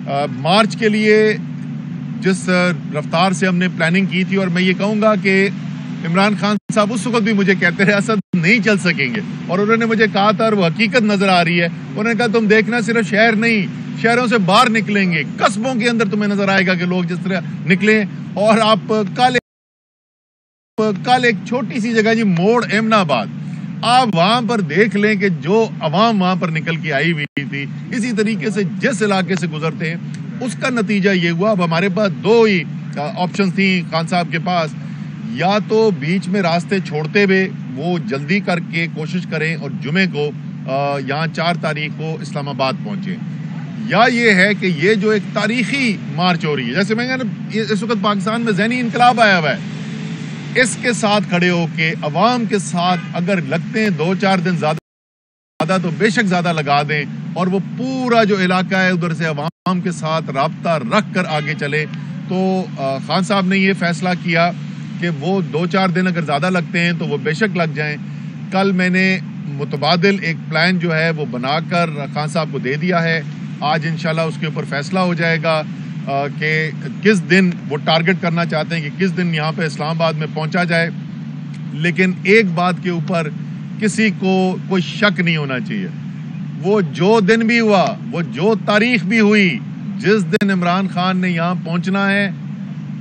मार्च के लिए जिस रफ्तार से हमने प्लानिंग की थी, और मैं ये कहूँगा कि इमरान खान साहब उस वक्त भी मुझे कहते रहे असद नहीं चल सकेंगे, और उन्होंने मुझे कहा था और वो हकीकत नजर आ रही है। उन्होंने कहा तुम देखना सिर्फ शहर नहीं, शहरों से बाहर निकलेंगे, कस्बों के अंदर तुम्हें नजर आएगा कि लोग जिस तरह निकले। और आप कल एक छोटी सी जगह जी मोड़ एमनाबाद, आप वहां पर देख लें कि जो अवाम वहां पर निकल के आई हुई थी, इसी तरीके से जिस इलाके से गुजरते हैं उसका नतीजा ये हुआ। अब हमारे पास दो ही ऑप्शन थी खान साहब के पास, या तो बीच में रास्ते छोड़ते हुए वो जल्दी करके कोशिश करें और जुमे को यहाँ 4 तारीख को इस्लामाबाद पहुंचे, या ये है कि ये जो एक तारीखी मार्च हो रही है, जैसे मैं इस वक्त पाकिस्तान में ज़हनी इनकलाब आया हुआ है, इसके साथ खड़े होके अवाम के साथ अगर लगते हैं 2-4 दिन ज्यादा तो बेशक ज्यादा लगा दें, और वो पूरा जो इलाका है उधर से अवाम के साथ राब्ता रख कर आगे चले। तो खान साहब ने ये फैसला किया कि वो 2-4 दिन अगर ज्यादा लगते हैं तो वो बेशक लग जाएं। कल मैंने मुतबादिल एक प्लान जो है वो बनाकर खान साहब को दे दिया है। आज इंशाल्लाह उसके ऊपर फैसला हो जाएगा कि किस दिन वो टारगेट करना चाहते हैं कि किस दिन यहाँ पे इस्लामाबाद में पहुँचा जाए। लेकिन एक बात के ऊपर किसी को कोई शक नहीं होना चाहिए, वो जो दिन भी हुआ, वो जो तारीख भी हुई, जिस दिन इमरान खान ने यहाँ पहुँचना है,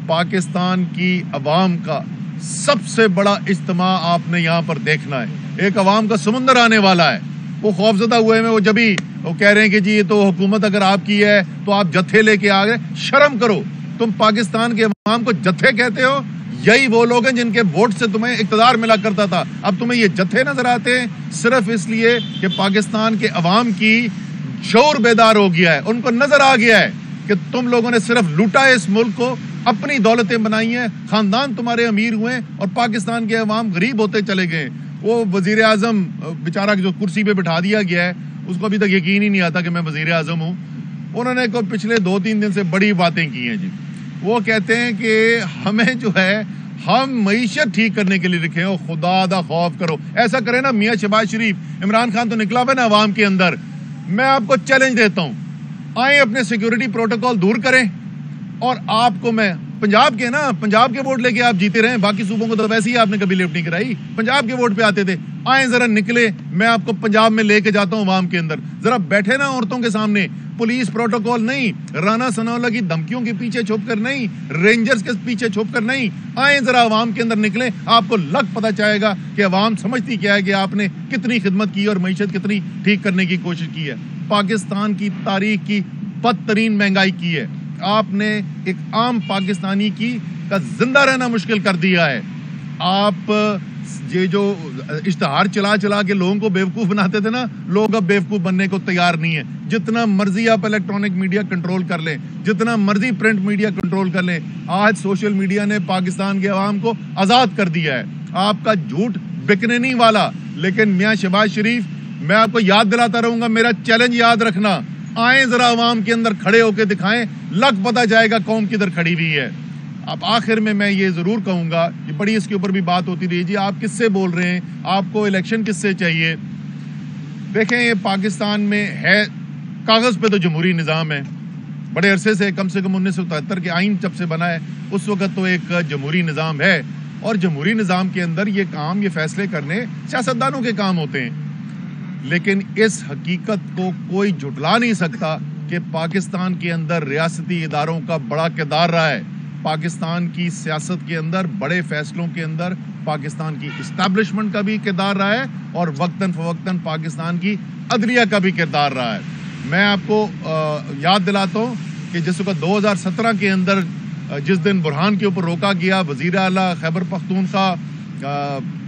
पाकिस्तान की अवाम का सबसे बड़ा इज्तिमा आपने यहाँ पर देखना है। एक अवाम का समुंदर आने वाला है। वो खौफजदा हुए में वो जब भी वो कह रहे हैं कि जी ये तो हुकूमत अगर आपकी है तो आप जत्थे लेके आ गए, शर्म करो, तुम पाकिस्तान के अवाम को जत्थे कहते हो। यही वो लोग हैं जिनके वोट से तुम्हें इक़्तिदार मिला करता था, अब तुम्हें ये जत्थे नजर आते हैं सिर्फ इसलिए कि पाकिस्तान के अवाम की शऊर बेदार हो गया है। उनको नजर आ गया है कि तुम लोगों ने सिर्फ लूटा है इस मुल्क को, अपनी दौलतें बनाई हैं, खानदान तुम्हारे अमीर हुए और पाकिस्तान के अवाम गरीब होते चले गए। वो वजीर आजम बेचारा जो कुर्सी पे बिठा दिया गया है, उसको अभी तक यकीन ही नहीं आता कि मैं वजीर आजम हूँ। उन्होंने को पिछले 2-3 दिन से बड़ी बातें की हैं जी। वो कहते हैं कि हमें जो है हम मईशत ठीक करने के लिए लिखे हो, खुदा दा खौफ करो। ऐसा करे ना मियाँ शहबाज शरीफ, इमरान खान तो निकला हुआ ना अवाम के अंदर, मैं आपको चैलेंज देता हूँ, आए अपने सिक्योरिटी प्रोटोकॉल दूर करें और आपको मैं पंजाब के ना, पंजाब के वोट लेके आप जीते रहे, बाकी सूबों को तो वैसे ही आपने कभी लिफ्ट नहीं कराई, पंजाब के वोट पे आते थे। आए जरा निकले, मैं आपको पंजाब में लेके जाता हूँ अवाम के अंदर, जरा बैठे ना औरतों के सामने, पुलिस प्रोटोकॉल नहीं, राना सनाउल्लाह की धमकियों के पीछे छुप कर नहीं, रेंजर्स के पीछे छुप कर नहीं, आए जरा अवाम के अंदर निकले, आपको लग पता चाहेगा कि अवाम समझती क्या है कि आपने कितनी खिदमत की और मईशत कितनी ठीक करने की कोशिश की है। पाकिस्तान की तारीख की बदतरीन महंगाई की है आपने, एक आम पाकिस्तानी की का जिंदा रहना मुश्किल कर दिया है। आप ये जो इश्तहार चला चला के लोगों को बेवकूफ बनाते थे ना, लोग अब बेवकूफ बनने को तैयार नहीं है। जितना मर्जी आप इलेक्ट्रॉनिक मीडिया कंट्रोल कर लें, जितना मर्जी प्रिंट मीडिया कंट्रोल कर लें, आज सोशल मीडिया ने पाकिस्तान के अवाम को आजाद कर दिया है। आपका झूठ बिकने नहीं वाला। लेकिन मियाँ शहबाज शरीफ, मैं आपको याद दिलाता रहूंगा, मेरा चैलेंज याद रखना, आए जरा अवाम के अंदर खड़े होकर दिखाएं, लग पता जाएगा कौम किधर खड़ी हुई है। अब आखिर में मैं ये जरूर कहूंगा, ये बड़ी इसके ऊपर भी बात होती रही जी, आप किससे बोल रहे हैं, आपको इलेक्शन किससे चाहिए। देखें, ये पाकिस्तान में है, कागज पे तो जमहूरी निज़ाम है, बड़े अरसे से, कम 1973 के आइन जब से बना है उस वक्त तो एक जमहूरी निज़ाम है, और जमहूरी निज़ाम के अंदर ये काम, ये फैसले करने सियासतदानों के काम होते हैं। लेकिन इस हकीकत को कोई झुटला नहीं सकता कि पाकिस्तान के अंदर रियासती इदारों का बड़ा किरदार रहा है। पाकिस्तान की सियासत के अंदर, बड़े फैसलों के अंदर पाकिस्तान की इस्टेब्लिशमेंट का भी किरदार रहा है, और वक्तन फवक्तन पाकिस्तान की अदलिया का भी किरदार रहा है। मैं आपको याद दिलाता हूँ कि जिस वक्त 2017 के अंदर जिस दिन बुरहान के ऊपर रोका गया, वजीर आला खैबर पख्तूनख्वा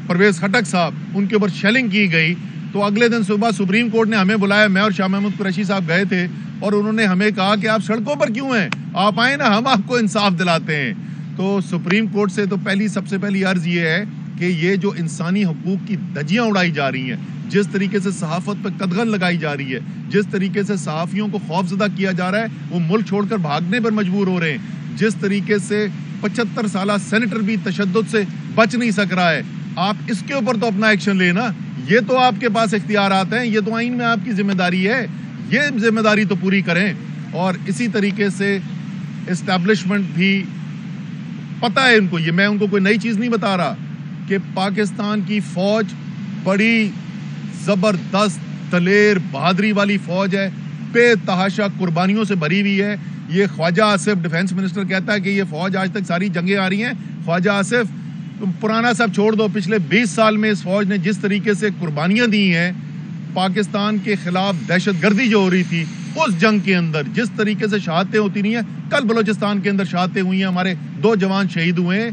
परवेज खटक साहब, उनके ऊपर शेलिंग की गई, तो अगले दिन सुबह सुप्रीम कोर्ट ने हमें बुलाया, मैं और शाह महमूद कुरैशी साहब गए थे, और उन्होंने हमें कहा कि आप सड़कों पर क्यों हैं, आप आए ना, हम आपको इंसाफ दिलाते हैं। तो सुप्रीम कोर्ट से तो सबसे पहली अर्ज ये है कि ये जो इंसानी हकूक की धज्जियां उड़ाई जा रही हैं, जिस तरीके से सहाफत पर कदगन लगाई जा रही है, जिस तरीके से सहाफियों को खौफजदा किया जा रहा है, वो मुल्क छोड़कर भागने पर मजबूर हो रहे हैं, जिस तरीके से 75 साल सेनेटर भी तशद्दुद से बच नहीं सक रहा है, आप इसके ऊपर तो अपना एक्शन लेना। ये तो आपके पास इख्तियारात हैं, ये तो आइन में आपकी जिम्मेदारी है, ये जिम्मेदारी तो पूरी करें। اور اسی طریقے سے اسٹیبلشمنٹ بھی پتہ ہے ان کو, یہ میں ان کو کوئی نئی چیز نہیں بتا رہا کہ پاکستان کی فوج بڑی زبردست دلیر بہادری والی فوج ہے, بے تحاشا قربانیوں سے بھری ہوئی ہے. یہ خواجہ آصف ڈیفنس منسٹر کہتا ہے کہ یہ فوج آج تک ساری جنگیں آ رہی ہیں. خواجہ آصف تم پرانا سب چھوڑ دو, پچھلے 20 سال میں اس فوج نے جس طریقے سے قربانیاں دی ہیں پاکستان کے خلاف دہشت گردی جو ہو رہی تھی اس جنگ کے اندر, جس طریقے سے شہادتیں ہوتی رہی ہیں, کل بلوچستان کے اندر شہادتیں ہوئی ہیں, ہمارے 2 جوان شہید ہوئے ہیں.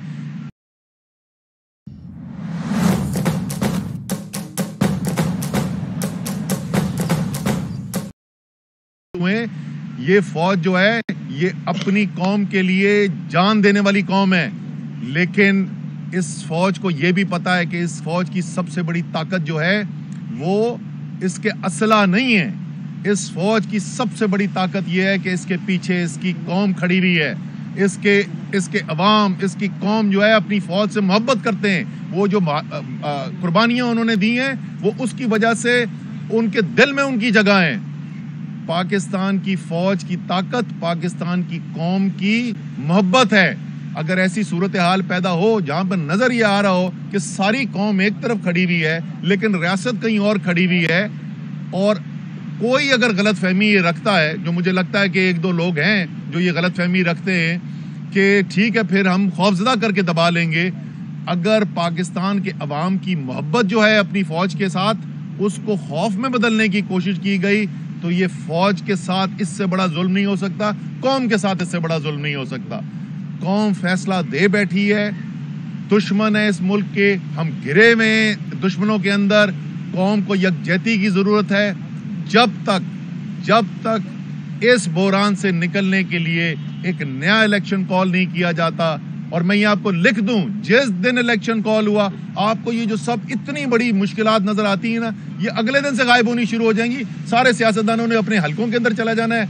یہ فوج جو ہے یہ اپنی قوم کے لیے جان دینے والی قوم ہے, لیکن اس فوج کو یہ بھی پتا ہے کہ اس فوج کی سب سے بڑی طاقت جو ہے وہ اس کے اسلحہ نہیں ہے. اس فوج کی سب سے بڑی طاقت یہ ہے کہ اس کے پیچھے اس کی قوم کھڑی ہوئی ہے. اس کے عوام, اس کی قوم جو ہے اپنی فوج سے محبت کرتے ہیں. وہ جو قربانیاں انہوں نے دی ہیں وہ اس کی وجہ سے ان کے دل میں ان کی جگہ ہیں. پاکستان کی فوج کی طاقت پاکستان کی قوم کی محبت ہے. اگر ایسی صورتحال پیدا ہو جہاں پر نظر یہ آ رہا ہو کہ ساری قوم ایک طرف کھڑی ہوئی ہے لیکن ریاست کہیں اور کھڑی ہوئی ہے, اور کوئی اگر غلط فہمی یہ رکھتا ہے, جو مجھے لگتا ہے کہ 1-2 لوگ ہیں جو یہ غلط فہمی رکھتے ہیں کہ ٹھیک ہے پھر ہم خوفزدہ کر کے دبا لیں گے, اگر پاکستان کے عوام کی محبت جو ہے اپنی فوج کے ساتھ اس کو خوف میں بدلنے کی کوشش کی گئی تو یہ فوج کے ساتھ اس سے بڑا ظلم نہیں ہو سکتا, قوم کے ساتھ اس سے بڑا ظلم نہیں ہو سکتا. قوم فیصلہ دے بیٹھی ہے, دشمن ہے اس ملک کے, ہم گھرے میں ہیں دشمنوں کے اندر. قوم کو یکجہتی کی ضرورت ہے. جب تک اس بحران سے نکلنے کے لیے ایک نیا الیکشن کال نہیں کیا جاتا, اور میں یہ آپ کو لکھ دوں جس دن الیکشن کال ہوا آپ کو یہ جو سب اتنی بڑی مشکلات نظر آتی ہیں نا یہ اگلے دن سے غائب ہونی شروع ہو جائیں گی. سارے سیاستدانوں نے اپنے حلقوں کے اندر چلا جانا ہے.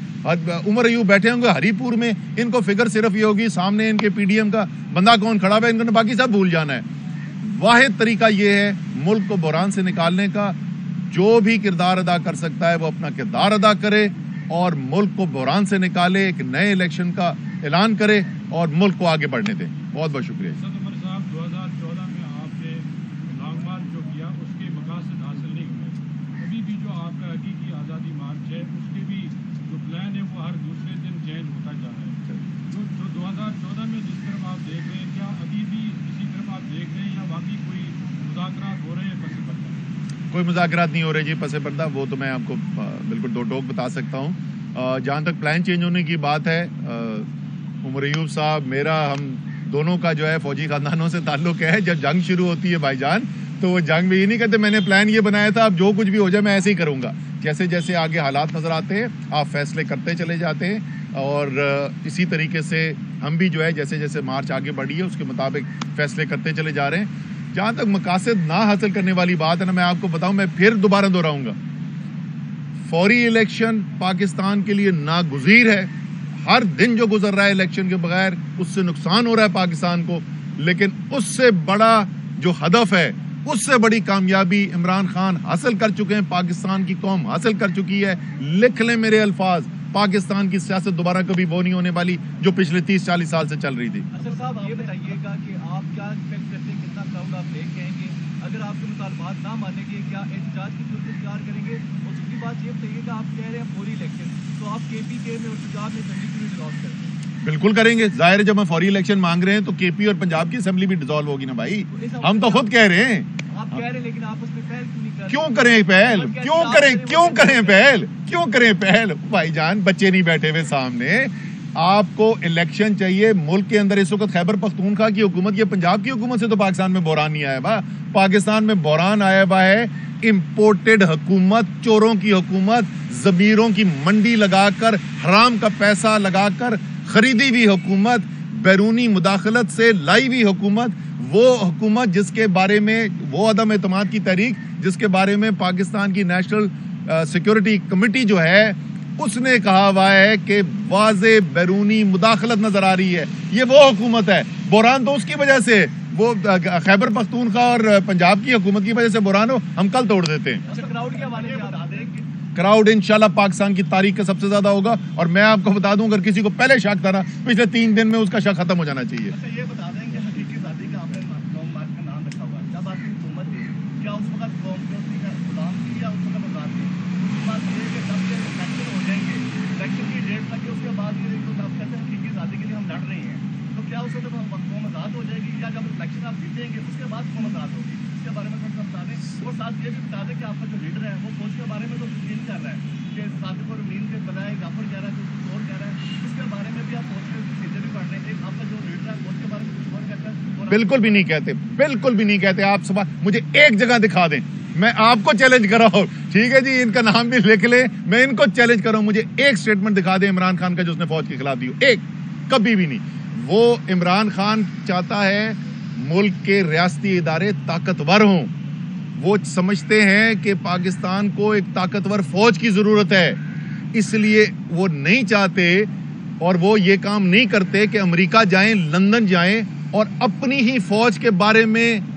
عمر ایوب بیٹھے ہوں گے ہری پور میں, ان کو فکر صرف یہ ہوگی سامنے ان کے پی ڈی ایم کا بندہ کون کھڑا ہوا ہے, ان کو باقی سب بھول جانا ہے. واحد طریقہ یہ ہے ملک کو بحران سے نکالنے کا, جو بھی کردار ادا کر سکتا ہے وہ اپنا کردار ادا کرے اور ملک کو بحران سے نکالے, ایک نئے الیکشن کا اعلان کرے اور ملک کو آگے بڑھنے دیں. بہت بہت شکریہ. عمر صاحب 2014 میں آپ نے لانگ مارچ جو کیا اس کے مقاصد حاصل نہیں ہوئے. ابھی بھی جو آپ کا حقیقی آزادی مارچ ہے اس کے بھی جو پلان ہے وہ ہر دوسرے دن چینج ہوتا جا رہا ہے. جو 2014 میں جس طرف آپ دیکھ رہے ہیں کیا ابھی بھی اسی طرف آپ دیکھ رہے ہیں یا واقعی کوئی مذاکرات ہو رہے ہیں پس پردہ؟ کوئی مذاکرات نہیں ہو رہے جی پس پردہ, وہ تو میں آپ کو بالکل 2 ٹوک بتا سکتا ہوں. جہاں تک پلان چینج ہونے کی بات ہے, عمر ایوب صاحب میرا ہم دونوں کا جو ہے فوجی خاندانوں سے تعلق ہے. جب جنگ شروع ہوتی ہے بھائی جان تو وہ جنگ میں یہ نہیں کہتے میں نے پلان یہ بنایا تھا اب جو کچھ بھی ہو جائے میں ایسے ہی کروں گا. جیسے جیسے آگے حالات نظر آتے ہیں آپ فیصلے کرتے چلے جاتے ہیں, اور اسی طریقے سے ہم بھی جو ہے جیسے جیسے مارچ آگے بڑھی ہے اس کے مطابق فیصلے کرتے چلے جا رہے ہیں. جہاں تک مقاصد نہ حاصل کرنے والی بات ہے نا, میں آپ کو بتاؤں, میں پھر دوبارہ دہراؤں گا, فوری الیکشن پاکستان کے لیے ناگزیر ہے. ہر دن جو گزر رہا ہے الیکشن کے بغیر اس سے نقصان ہو رہا ہے پاکستان کو, لیکن اس سے بڑا جو ہدف ہے اس سے بڑی کامیابی عمران خان حاصل کر چکے ہیں, پاکستان کی قوم حاصل کر چکی ہے. لکھ لیں میرے الفاظ, پاکستان کی سیاست دوبارہ کبھی وہ نہیں ہونے والی جو پچھلے 30-40 سال سے چل رہی تھی. اصل صاحب یہ بتائیے گا کہ آپ کیا ایکسپیکٹ کرتے ہیں, کتنا کراؤڈ آپ لے کہیں گے, اگر آپ کے مطالبات نہ مانیں گے کیا احتجاج کی صورت اختیار کریں گے؟ اور دوسری بات یہ بتائیے گا آپ کہہ رہے ہیں فوری الیکشن, تو آپ کے پی کے میں اور پنجاب میں اسمبلی کیوں ڈیزالو کریں گے؟ بالکل کریں گے, ظاہر ہے جب ہم فوری الیکشن مانگ رہے ہیں تو کے پی اور پنجاب کی اسمبلی بھی ڈیزالو ہوگی نا بھائی, ہم تو خود کہہ رہے ہیں. آپ کہہ رہے ہیں لیکن آپ اس میں پہل کیوں نہیں کر رہے؟ کیوں کریں پہل, کیوں کریں پہل بھائی جان, بچے نہیں بیٹھے ہوئے سامنے. آپ کو الیکشن چاہیے ملک کے اندر. اس وقت خیبر پختونخوا کی حکومت, یہ پنجاب کی حکومت سے تو پاکستان میں بحران نہیں آیا ہوا, پاکستان میں بحران آیا ہوا ہے امپورٹڈ حکومت, چوروں کی حکومت, ضمیروں کی منڈی لگا کر حرام کا پیسہ لگا کر خریدی ہوئی حکومت, بیرونی مداخلت سے لائی ہوئی حکومت. وہ حکومت جس کے بارے میں وہ عدم اعتماد کی تحریک جس کے بارے میں پاکستان کی نیشنل سیکورٹی کمیٹی جو ہے اس نے کہا ہوا ہے کہ واضح بیرونی مداخلت نظر آ رہی ہے, یہ وہ حکومت ہے. بحران تو اس کی وجہ سے, وہ خیبر پختونخوا اور پنجاب کی حکومت کی وجہ سے بحران ہو, ہم کل توڑ دیتے ہیں. کراؤڈ کے حوالے سے آپ بتا دیں کہ क्राउड इंशाल्लाह पाकिस्तान की तारीख का सबसे ज्यादा होगा। और मैं आपको बता दूं, अगर किसी को पहले शक था ना, पिछले 3 दिन में उसका शक खत्म हो जाना चाहिए। अच्छा, ये बता दें कि हकीकी आज़ादी का आपने लॉन्ग मार्च का नाम रखा हुआ है, जब आपकी हुकूमत थी, क्या उस वक्त कौम को गुलाम थी या उस वक्त आज़ाद थी? उसकी बात ये है कि जब से इलेक्शन हो जाएंगे, इलेक्शन की डेट लगे, उसके बाद ये तो आप कहते हैं हकीकी आज़ादी के लिए हम लड़ रहे हैं, तो क्या उस वक्त कौम आज़ाद हो जाएगी, या जब इलेक्शन आप जीतेंगे उसके बाद कौम आज़ाद होगी? इसके बारे में थोड़ा सा बता दें। और साथ ये भी बता दें कि आपका जो लीडर है वो फौज के बारे में तो यकीन कर रहा है कि सादिक और अमीन के बनाए गाफर कह रहा है, कुछ और कह रहा है, उसके बारे में भी आप फौज के सीधे भी पढ़ रहे हैं। एक आपका जो लीडर है फौज के बारे में कुछ और कहता है। बिल्कुल भी नहीं कहते, बिल्कुल भी नहीं कहते। आप सवाल मुझे एक जगह दिखा दें, मैं आपको चैलेंज कर रहा हूं, ठीक है जी, इनका नाम भी लिख ले, मैं इनको चैलेंज कर रहा हूं, मुझे एक स्टेटमेंट दिखा दे इमरान खान का जो उसने फौज के खिलाफ दी हो, एक, कभी भी नहीं। वो इमरान खान चाहता है मुल्क के रियासती इदारे ताकतवर हों, वो समझते हैं कि पाकिस्तान को एक ताकतवर फौज की जरूरत है, इसलिए वो नहीं चाहते और वो ये काम नहीं करते कि अमेरिका जाएं, लंदन जाएं और अपनी ही फौज के बारे में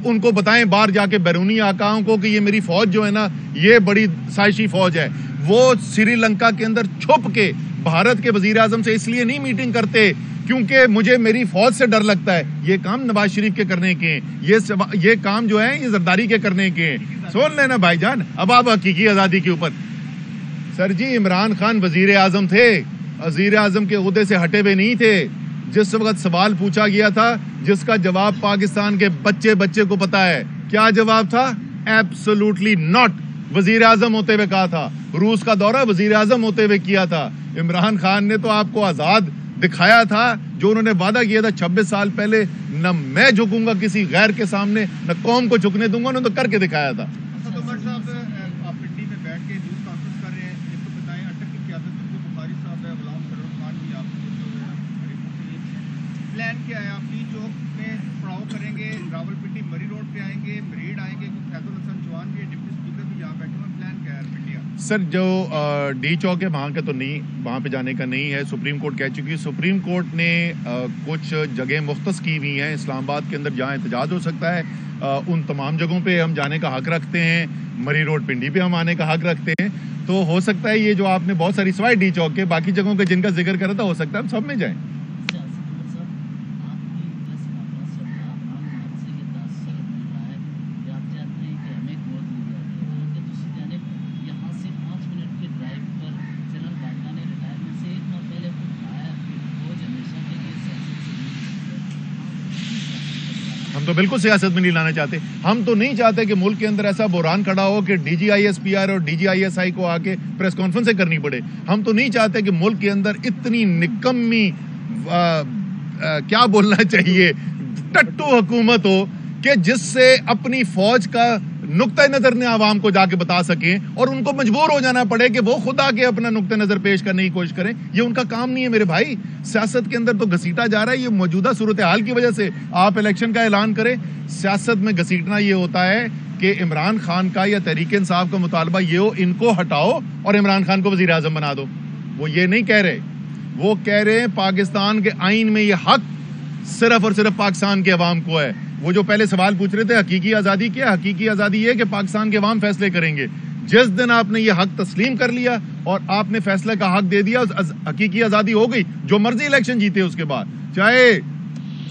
उनको बताएं बाहर जाके बैरूनी आकाओं को कि ये मेरी फौज जो है ना, ये बड़ी साजिशी फौज है। वो श्रीलंका के अंदर छुप के भारत के वजीर आजम से इसलिए नहीं मीटिंग करते क्योंकि मुझे मेरी फौज से डर लगता है। ये काम नवाज शरीफ के करने के हैं, ये काम जो है ये जरदारी के करने के हैं। सुन लेना भाईजान, अब आप हकीकी आजादी के ऊपर। सर जी, इमरान खान वजीर आजम थे, वजीर आजम के ओहदे से हटे हुए नहीं थे। जिस वक्त सवाल पूछा गया था, जिसका जवाब पाकिस्तान के बच्चे बच्चे को पता है, क्या जवाब था? Absolutely not. वजीर आजम होते हुए कहा था, रूस का दौरा वजीर आजम होते हुए किया था। इमरान खान ने तो आपको आजाद दिखाया था, जो उन्होंने वादा किया था 26 साल पहले, न मैं झुकूंगा किसी गैर के सामने, न कौम को झुकने दूंगा, उन्होंने तो करके दिखाया था। आप पिंडी में बैठ के न्यूज़ कॉन्फ्रेंस कर रहे हैं, इसको बताएं अटक की क्यादत में बुखारी साहब है, गुलाम फरूख खान भी आप प्लान क्या है? आप डी चौक में पड़ाव करेंगे, रावलपिंडी मरी रोड पे आएंगे, मरीड आएंगे, फैजुल हसन चौहान भी डिप्टी स्पीकर भी यहाँ बैठे हुए, प्लान क्या है पिंडिया? सर, जो डी चौक है वहाँ का तो नहीं, वहाँ पे जाने का नहीं है। सुप्रीम कोर्ट कह चुकी है। सुप्रीम कोर्ट ने कुछ जगह मुख्तस की हुई हैं इस्लामाबाद के अंदर जहाँ एहतजाज हो सकता है, उन तमाम जगहों पे हम जाने का हक रखते हैं। मरी रोड पिंडी पे हम आने का हक रखते हैं। तो हो सकता है ये जो आपने बहुत सारी सवाई डी चौक के बाकी जगहों के जिनका जिक्र करा था, हो सकता है हम सब में जाएं। हम तो बिल्कुल सियासत में नहीं लाना चाहते। हम तो नहीं चाहते कि मुल्क के अंदर ऐसा बुरान खड़ा हो कि DGISPR और DGISI को आके प्रेस कॉन्फ्रेंस करनी पड़े। हम तो नहीं चाहते कि मुल्क के अंदर इतनी निकम्मी क्या बोलना चाहिए, टट्टू हुकूमत हो कि जिससे अपनी फौज का नुक्ता नजर ने आवाम को जाके बता सकें और उनको मजबूर हो जाना पड़े कि वो खुद आके अपना नुक्ता नजर पेश करने की कोशिश करें। ये उनका काम नहीं है मेरे भाई। सियासत के अंदर तो घसीटा जा रहा है, ये मौजूदा सूरत हाल की वजह से। आप इलेक्शन का ऐलान करें, सियासत में घसीटना ये होता है कि इमरान खान का या तहरीक इंसाफ का मुतालबा ये हो, इनको हटाओ और इमरान खान को वजीर आजम बना दो। वो ये नहीं कह रहे, वो कह रहे हैं पाकिस्तान के आइन में ये हक सिर्फ और सिर्फ पाकिस्तान के अवाम को है। वो जो पहले सवाल पूछ रहे थे हकीकी आज़ादी क्या, हकीकी आज़ादी ये कि पाकिस्तान के अवाम फैसले करेंगे। जिस दिन आपने ये हक तस्लीम कर लिया और आपने फैसले का हक दे दिया, हकीकी आज़ादी हो गई। जो मर्जी इलेक्शन जीते उसके बाद, चाहे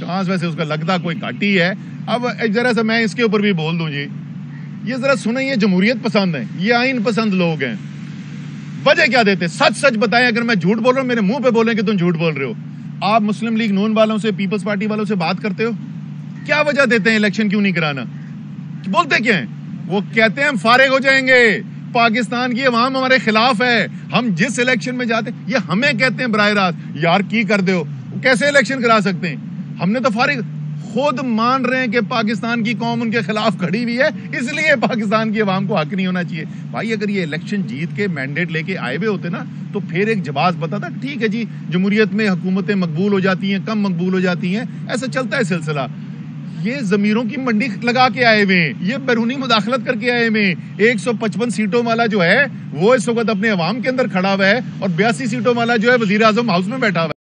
चांस वैसे उसका लगता कोई घाटी है। अब एक जरा सा मैं इसके ऊपर भी बोल दूं जी, ये जरा सुने, ये जमहूरियत पसंद है, ये आइन पसंद लोग हैं। वजह क्या देते? सच सच बताएं। अगर मैं झूठ बोल रहा हूँ, मेरे मुंह पे बोलें कि तुम झूठ बोल रहे हो। आप मुस्लिम लीग नून वालों से, पीपल्स पार्टी वालों से बात करते हो, क्या वजह देते हैं इलेक्शन क्यों नहीं कराना? बोलते क्या हैं? वो कहते हैं हम फारिग हो जाएंगे, पाकिस्तान की अवाम हमारे खिलाफ है, हम जिस इलेक्शन में जाते। ये हमें कहते हैं बराह रास्त, यार की कर दो, कैसे इलेक्शन करा सकते हैं? हमने तो फारिग, खुद मान रहे हैं कि पाकिस्तान की कौम उनके खिलाफ खड़ी हुई है, इसलिए पाकिस्तान की अवाम को हक नहीं होना चाहिए। भाई अगर ये इलेक्शन जीत के मैंडेट लेके आए हुए होते ना, तो फिर एक जवाब बताता, ठीक है जी, जमहूरियत में हुकूमतें मकबूल हो जाती हैं, कम मकबूल हो जाती हैं, ऐसा चलता है सिलसिला। ये जमीरों की मंडी लगा के आए हुए, ये बैरूनी मुदाखलत करके आए हुए। 155 सीटों वाला जो है वो इस वक्त अपने अवाम के अंदर खड़ा हुआ है और 82 सीटों वाला जो है वजीर आजम हाउस में बैठा हुआ है।